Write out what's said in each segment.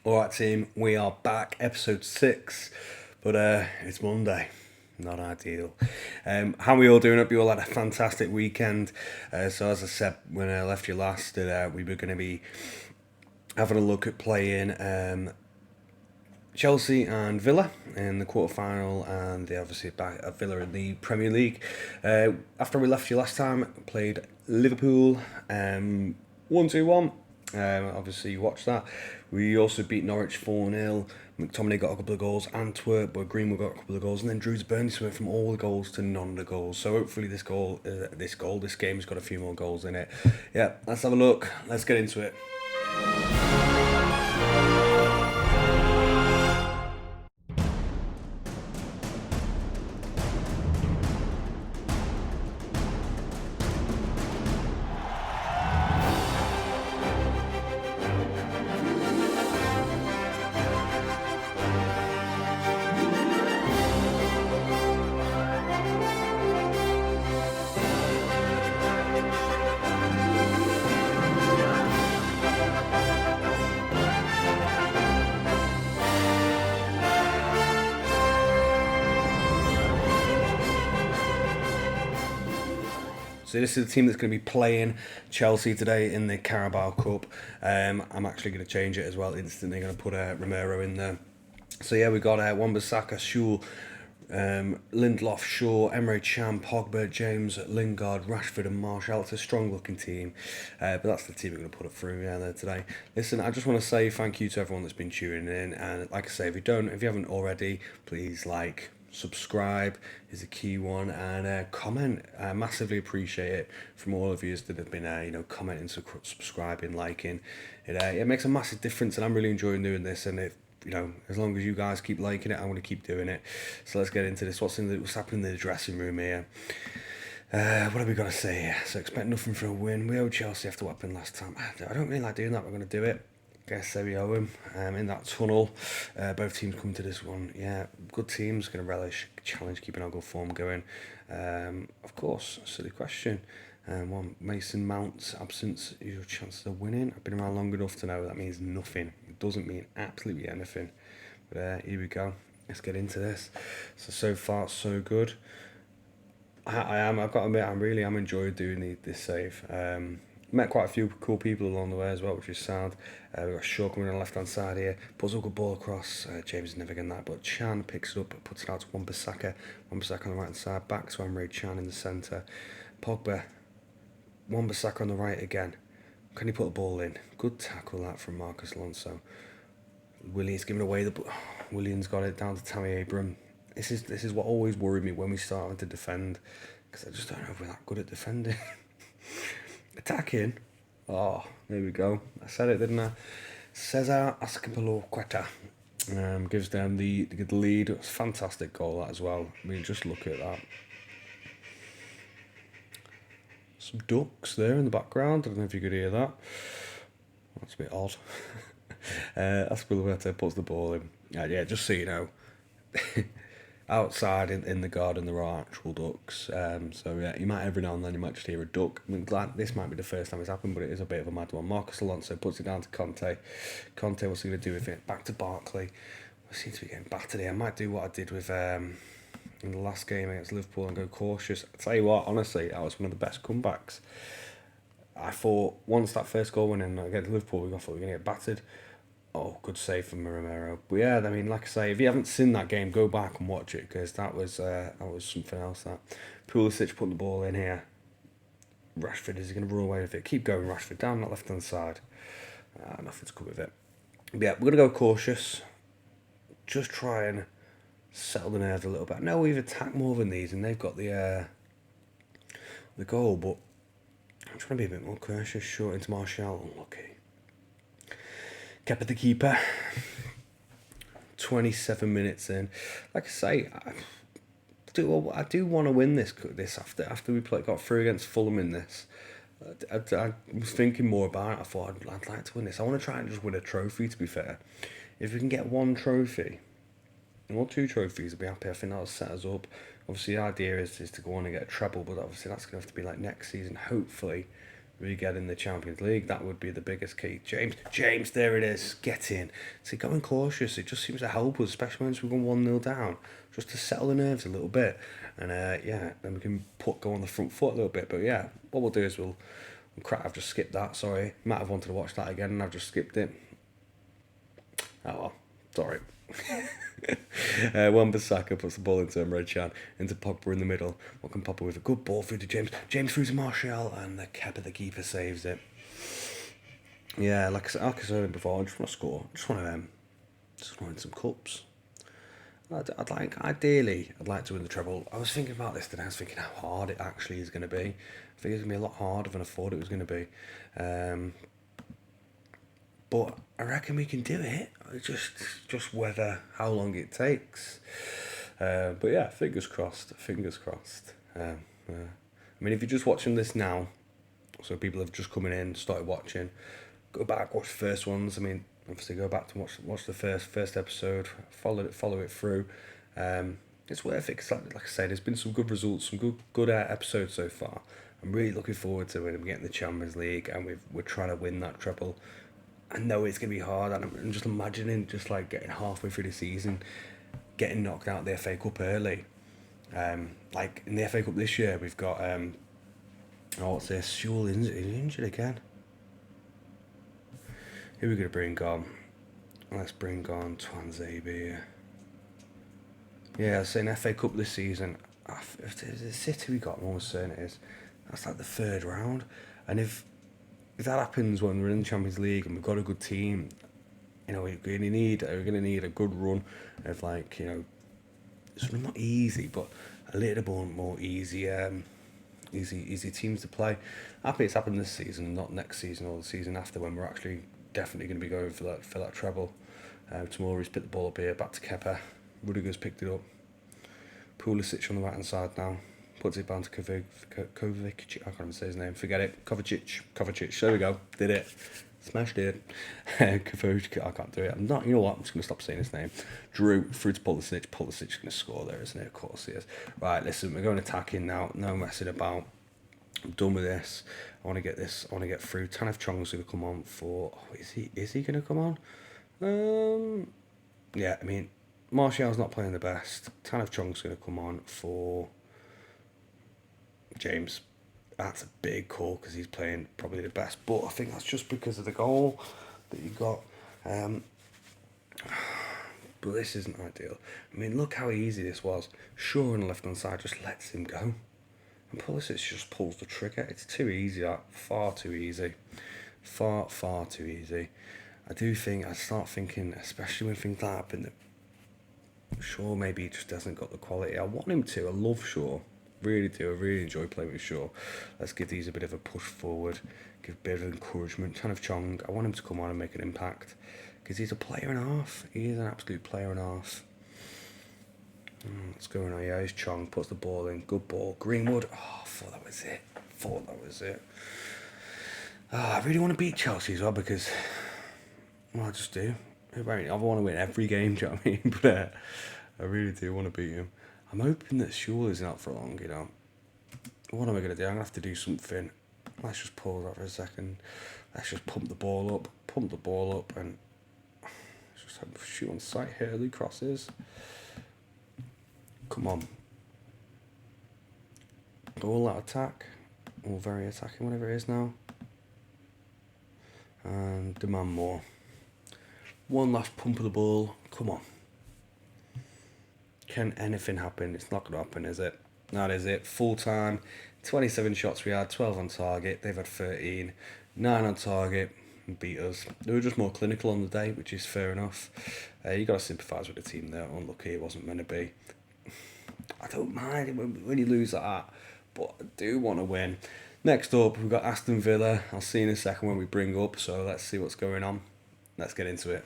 Alright team, we are back, episode 6, but it's Monday, not ideal. How are we all doing? Hope you all had a fantastic weekend. So as I said when I left you last, that we were going to be having a look at playing Chelsea and Villa in the quarterfinal, and they obviously back at Villa in the Premier League. After we left you last time, played Liverpool 1-2-1. Obviously, you watched that. We also beat Norwich 4-0. McTominay got a couple of goals. Antwerp, but Greenwood got a couple of goals, and then Drew's Burnley went from all the goals to none of the goals. So hopefully, this game's got a few more goals in it. Yeah, let's have a look. Let's get into it. So this is the team that's going to be playing Chelsea today in the Carabao Cup. I'm actually going to change it as well instantly. Going to put Romero in there. So yeah, we got Wan-Bissaka, Schul, Lindelof, Shaw, Emre Can, Pogba, James, Lingard, Rashford and Martial. It's a strong looking team, but that's the team we're going to put it through there today. Listen, I just want to say thank you to everyone that's been tuning in, and like I say, if you haven't already, please subscribe is a key one, and comment. I massively appreciate it from all of you that have been commenting, subscribing, liking it. It makes a massive difference, and I'm really enjoying doing this. And if as long as you guys keep liking it, I want to keep doing it. So let's get into this. What's happening in the dressing room here? What have we got to say here? So expect nothing for a win. We owe Chelsea after what happened last time. I don't really like doing that. We're going to do it. Guess there we owe them in that tunnel. Both teams come to this one. Yeah, good teams going to relish challenge, keeping our good form going. Of course, silly question. One, Mason Mount's absence is your chances of winning. I've been around long enough to know that means nothing. It doesn't mean absolutely anything. But here we go. Let's get into this. So far, so good. I've got to admit, I'm enjoying doing this save. Met quite a few cool people along the way as well, which is sad. We've got Shaw coming on the left hand side here, puts a good ball across. James is never getting that, but Chan picks it up, puts it out to Wan-Bissaka. Wan-Bissaka on the right hand side, back to Emre Can in the centre. Pogba, Wan-Bissaka on the right again. Can he put the ball in? Good tackle that from Marcus Alonso. Willian's giving away the. Willian's got it down to Tammy Abraham. This is what always worried me when we started to defend, because I just don't know if we're that good at defending. Attacking. Oh, there we go. I said it, didn't I? Cesar Azpilicueta gives them the lead. It was a fantastic goal that as well. I mean, just look at that. Some ducks there in the background. I don't know if you could hear that. That's a bit odd. Azpilicueta puts the ball in. Yeah, just so you know. Outside in the garden there are actual ducks, so yeah, you might every now and then you might just hear a duck. I mean, glad this might be the first time it's happened, but it is a bit of a mad one. Marcus Alonso puts it down to Conte. What's he going to do with it? Back to Barkley. I seem to be getting battered here. I might do what I did with in the last game against Liverpool and go cautious. I tell you what, honestly, that was one of the best comebacks. I thought once that first goal went in against Liverpool, I thought we were going to get battered. Oh, good save from Romero. But yeah, I mean, like I say, if you haven't seen that game, go back and watch it, because that was something else. That Pulisic put the ball in here. Rashford is going to run away with it. Keep going, Rashford, down that left hand side. Nothing's come with it. But yeah, we're going to go cautious. Just try and settle the nerves a little bit. I know we've attacked more than these, and they've got the goal, but I'm trying to be a bit more cautious. Short into Martial, unlucky. Kept the keeper. 27 minutes in. Like I say, I do want to win this after we got through against Fulham in this. I was thinking more about it. I thought I'd like to win this. I want to try and just win a trophy, to be fair. If we can get one trophy, or 2 trophies, I'd be happy. I think that'll set us up. Obviously, the idea is to go on and get a treble, but obviously that's going to have to be like next season, hopefully. we get in the Champions League. That would be the biggest key. James, there it is. Get in. See, going cautious, it just seems to help us, especially once we've gone 1-0 down, just to settle the nerves a little bit. And yeah, then we can go on the front foot a little bit. But yeah, what we'll do is crap, I've just skipped that, sorry. Might have wanted to watch that again and I've just skipped it. Oh well, sorry. Wan-Bissaka puts the ball into Emre Can, into Pogba in the middle. What can Pogba with a good ball through to James? James through to Martial, and the keeper saves it. Yeah, like I said before, I just want to score. I just want to win some cups. Ideally, I'd like to win the treble. I was thinking about this today. I was thinking how hard it actually is going to be. I think it's going to be a lot harder than I thought it was going to be. But I reckon we can do it. Just whether how long it takes. But yeah, fingers crossed. I mean, if you're just watching this now, so people have just coming in, started watching, go back, watch the first ones. I mean, obviously go back to watch the first episode, follow it through. It's worth it because, like I said, there's been some good results, some good episodes so far. I'm really looking forward to when we get in the Champions League and we're trying to win that treble. I know it's going to be hard, and I'm just imagining just like getting halfway through the season, getting knocked out of the FA Cup early. Like in the FA Cup this year, we've got, what's this? Sewell is injured again. Who are we going to bring on? Let's bring on Twanzebe. Yeah, I was saying FA Cup this season, if it's City we got, I'm almost certain it is. That's like the third round, and if that happens when we're in the Champions League and we've got a good team, you know, we're going to need a good run of, like, you know, sort of not easy, but a little bit more easy teams to play. Happy it's happened this season, not next season or the season after, when we're actually definitely going to be going for that treble. Tomorrow's picked the ball up here, back to Kepa. Rudiger's picked it up. Pulisic on the right hand side now. Puts it down to Kovacic. I can't even say his name. Forget it. Kovacic. There we go. Did it. Smashed it. Kovacic. I can't do it. I'm not. You know what? I'm just going to stop saying his name. Drew through to Pulisic. Pulisic's going to score there, isn't it? Of course he is. Right. Listen, we're going attacking now. No messing about. I'm done with this. I want to get this. I want to get through. Tanef Chong's going to come on for. Oh, is he going to come on? Yeah. I mean, Martial's not playing the best. Tanef Chong's going to come on for James. That's a big call because he's playing probably the best, but I think that's just because of the goal that you got. But this isn't ideal. I mean, look how easy this was. Shaw on the left hand side just lets him go, and Pulisic just pulls the trigger. It's too easy. Far too easy. Far too easy. I start thinking, especially when things like that happen, that Shaw maybe just hasn't got the quality. I want him to. I love Shaw. Really do. I really enjoy playing with Shaw. Let's give these a bit of a push forward, give a bit of encouragement. Tanef Chong, I want him to come on and make an impact because he's a player and a half. He is an absolute player and a half. What's going on? Yeah, he's Chong, puts the ball in. Good ball. Greenwood. Oh, I thought that was it. I really want to beat Chelsea as well because, well, I just do. I want to win every game, do you know what I mean? But I really do want to beat him. I'm hoping that Sewell isn't out for long, you know. What am I going to do? I'm going to have to do something. Let's just pause that for a second. Let's just pump the ball up, and just have a shoot on sight here. Early crosses. Come on. All that attack. All very attacking, whatever it is now. And demand more. One last pump of the ball. Come on. Can anything happen? It's not going to happen, is it? That is it. Full time. 27 shots we had, 12 on target. They've had 13. 9 on target. Beat us. They were just more clinical on the day, which is fair enough. You got to sympathise with the team there. Unlucky it wasn't meant to be. I don't mind when you lose like that, but I do want to win. Next up, we've got Aston Villa. I'll see you in a second when we bring up, so let's see what's going on. Let's get into it.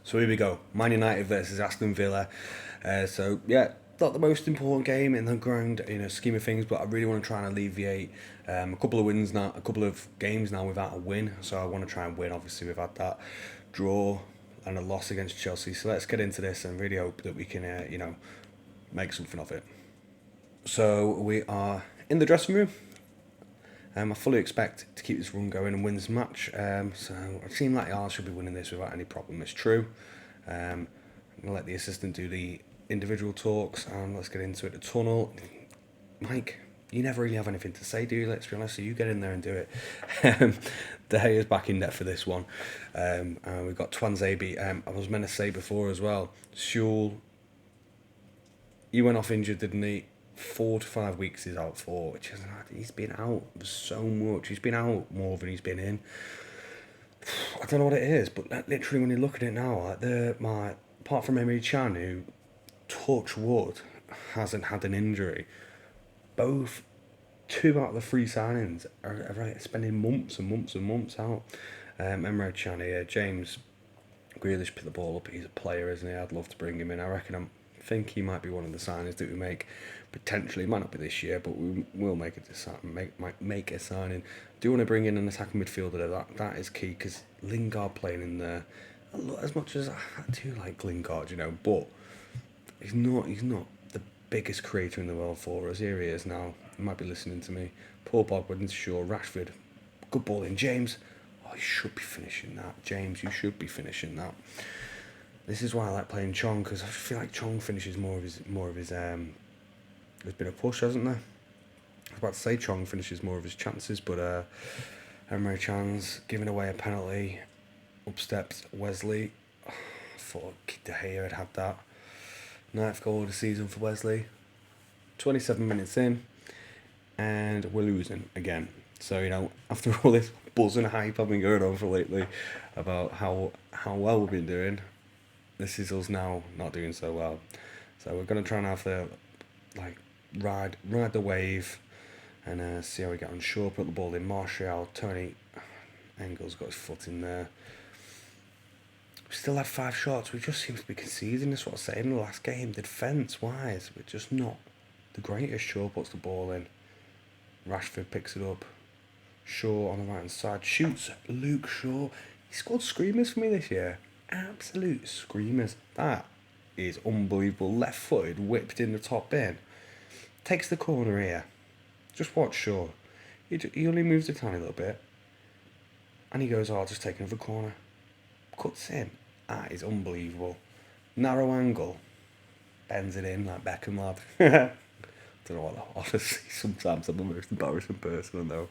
So here we go, Man United versus Aston Villa. So yeah, not the most important game in the grand, scheme of things, but I really want to try and alleviate a couple of games now without a win. So I want to try and win. Obviously, we've had that draw and a loss against Chelsea. So let's get into this and really hope that we can, make something of it. So we are in the dressing room. I fully expect to keep this run going and win this match. So it seems like Arsenal should be winning this without any problem. It's true. I'm going to let the assistant do the individual talks, and let's get into it. The tunnel. Mike, you never really have anything to say, do you? Let's be honest. So you get in there and do it. De Gea's back in net for this one. We've got Twanzebe. I was meant to say before as well. Schul, he went off injured, didn't he? 4 to 5 weeks he's out for, which is, he's been out so much. He's been out more than he's been in. I don't know what it is, but literally when you look at it now, like apart from Emre Can, who, touch wood, hasn't had an injury, both 2 out of the 3 signings are spending months and months and months out. Emre Can here, James Grealish picked the ball up. He's a player, isn't he? I'd love to bring him in. I think he might be one of the signings that we make. Potentially, it might not be this year, but we will make a signing. Do want to bring in an attacking midfielder? That is key, because Lingard playing in there, as much as I do like Lingard, but he's not the biggest creator in the world for us. Here he is now. He might be listening to me. Paul Pogba into Shaw, Rashford, good ball in. James, you should be finishing that. James, you should be finishing that. This is why I like playing Chong, because I feel like Chong finishes more of his. There's been a push, hasn't there? I was about to say Chong finishes more of his chances, but Emre Can's giving away a penalty. Up steps Wesley. I thought De Gea had that. 9th goal of the season for Wesley. 27 minutes in, and we're losing again. So, after all this buzz and hype I've been going on for lately about how well we've been doing, this is us now not doing so well. So we're going to try and have the, ride the wave and see how we get on. Shaw put the ball in. Martial, Tony Engel's got his foot in there. We still had 5 shots. We just seem to be conceding. That's what I was saying in the last game. The defence wise, we're just not the greatest. Shaw puts the ball in. Rashford picks it up. Shaw on the right hand side shoots. Luke Shaw. He scored screamers for me this year. Absolute screamers. That is unbelievable. Left footed, whipped in the top bin. Takes the corner here. Just watch Shaw. He only moves a tiny little bit. And he goes, I'll just take another corner. Cuts in. That is unbelievable. Narrow angle. Bends it in like Beckham, lad. Don't know what, honestly, sometimes I'm the most embarrassing person I know.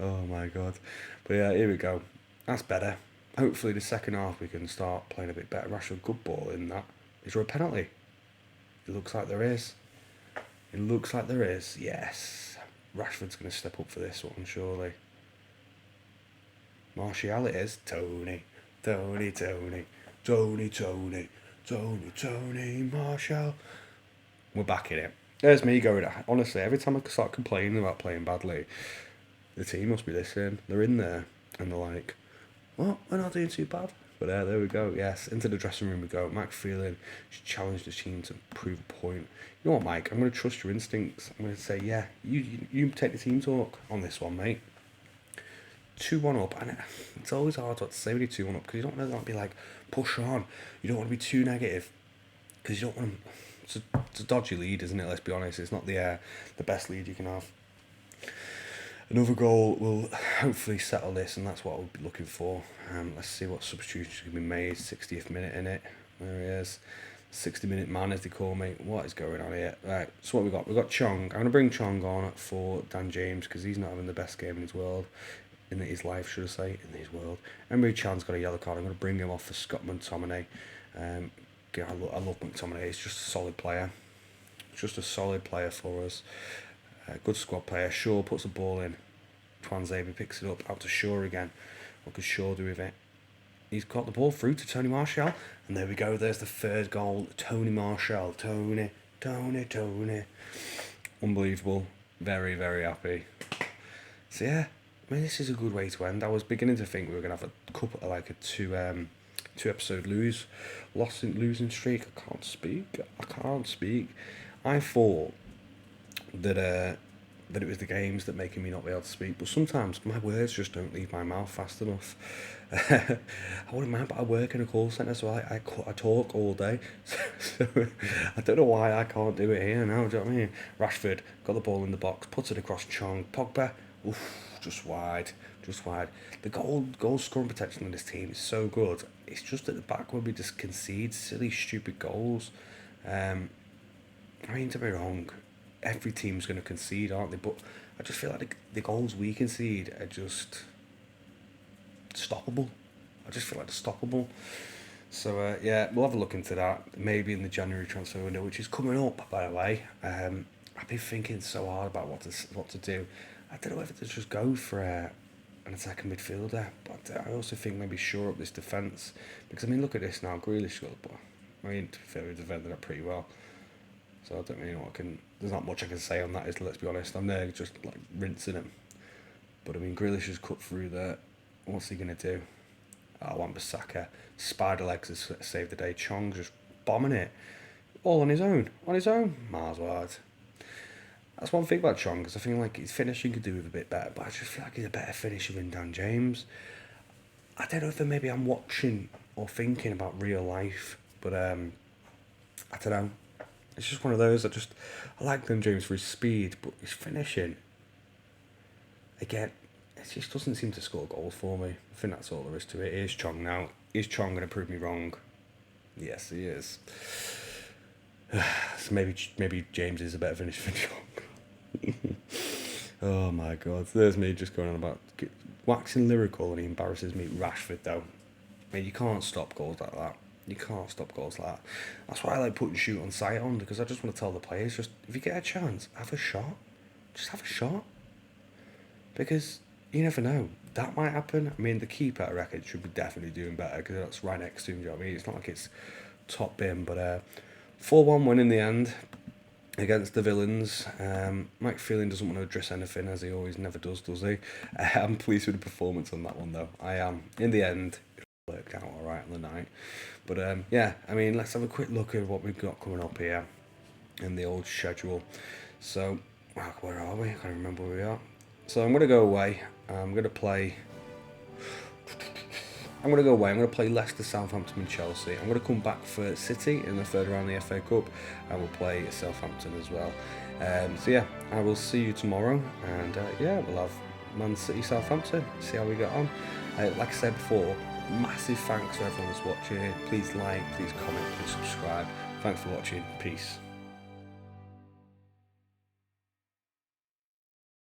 Oh my god. But yeah, here we go. That's better. Hopefully the second half we can start playing a bit better. Rashford, good ball in that. Is there a penalty? It looks like there is. Yes. Rashford's going to step up for this one, surely. Martial it is. Tony, Martial. We're back in it. There's me going, honestly, every time I start complaining about playing badly, the team must be listening. They're in there, and they're like, well, we're not doing too bad. But there we go, yes. Into the dressing room we go. Mike Phelan challenged the team to prove a point. You know what, Mike? I'm going to trust your instincts. I'm going to say, yeah, you take the team talk on this one, mate. 2-1 up, and it's always hard what to say when you're 2-1 up, because you don't want to be like, push on. You don't want to be too negative, because you don't want to... It's a dodgy lead, isn't it? Let's be honest. It's not the best lead you can have. Another goal will hopefully settle this, and that's what we'll be looking for. Let's see what substitutions can be made. 60th minute in it. There he is. 60-minute man, as they call me. What is going on here? Right, so what we got? We've got Chong. I'm going to bring Chong on for Dan James, because he's not having the best game in his world. In his life, should I say, in his world. Emre Can's got a yellow card. I'm going to bring him off for Scott McTominay. I love McTominay. He's just a solid player. Just a solid player for us. Good squad player. Shaw puts the ball in. Twanzebe picks it up. Out to Shaw again. What could Shaw do with it? He's got the ball through to Tony Martial. And there we go. There's the third goal. Tony Martial. Tony. Unbelievable. Very, very happy. So yeah. I mean, this is a good way to end. I was beginning to think we were going to have a couple, like a two episode losing streak. I can't speak. I thought that that it was the games that making me not be able to speak, but sometimes my words just don't leave my mouth fast enough. I wouldn't mind, but I work in a call centre, so I talk all day. So I don't know why I can't do it here now. Do you know what I mean? Rashford got the ball in the box, puts it across Chong. Pogba, oof, just wide. The goal scoring protection on this team is so good. It's just at the back where we just concede silly, stupid goals. I mean, don't be wrong, every team's going to concede, aren't they? But I just feel like the goals we concede are just stoppable. I just feel like they're stoppable. So yeah, we'll have a look into that. Maybe in the January transfer window, which is coming up, by the way. I've been thinking so hard about what to do. I don't know whether to just go for an attacking midfielder, but I also think maybe shore up this defence, because I mean, look at this now. Grealish got the ball. I mean, to be fair, we defended that pretty well. So I don't really know what I can. There's not much I can say on that. Let's be honest. I'm there just like rinsing him. But I mean, Grealish has cut through there. What's he gonna do? Wan-Bissaka, spider legs has saved the day. Chong's just bombing it, all on his own. Miles wide. That's one thing about Chong, because I feel like his finishing could do with a bit better. But I just feel like he's a better finisher than Dan James. I don't know if maybe I'm watching or thinking about real life, but I don't know. It's just one of those. I like Dan James for his speed, but his finishing, again, it just doesn't seem to score goals for me. I think that's all there is to it. Here's Chong now. Is Chong going to prove me wrong? Yes, he is. So maybe James is a better finisher than Chong. Oh my God. There's me just going on about waxing lyrical, and he embarrasses me. Rashford, though. I mean, you can't stop goals like that. That's why I like putting shoot on sight on, because I just want to tell the players, just if you get a chance, have a shot. Just have a shot. Because you never know. That might happen. I mean, the keeper, I reckon, should be definitely doing better, because that's right next to him. Do you know what I mean? It's not like it's top bin, but 4-1 win in the end against the Villains. Mike Phelan doesn't want to address anything, as he always never does he? I'm pleased with the performance on that one, though. I am. In the end, it worked out all right on the night. But yeah, I mean, let's have a quick look at what we've got coming up here in the old schedule. So, where are we? I can't remember where we are. So I'm going to go away. I'm going to play Leicester, Southampton and Chelsea. I'm going to come back for City in the third round of the FA Cup, and we'll play Southampton as well. So yeah, I will see you tomorrow, and yeah, we'll have Man City, Southampton, see how we get on. Like I said before, massive thanks to everyone that's watching. Please like, please comment, please subscribe. Thanks for watching. Peace.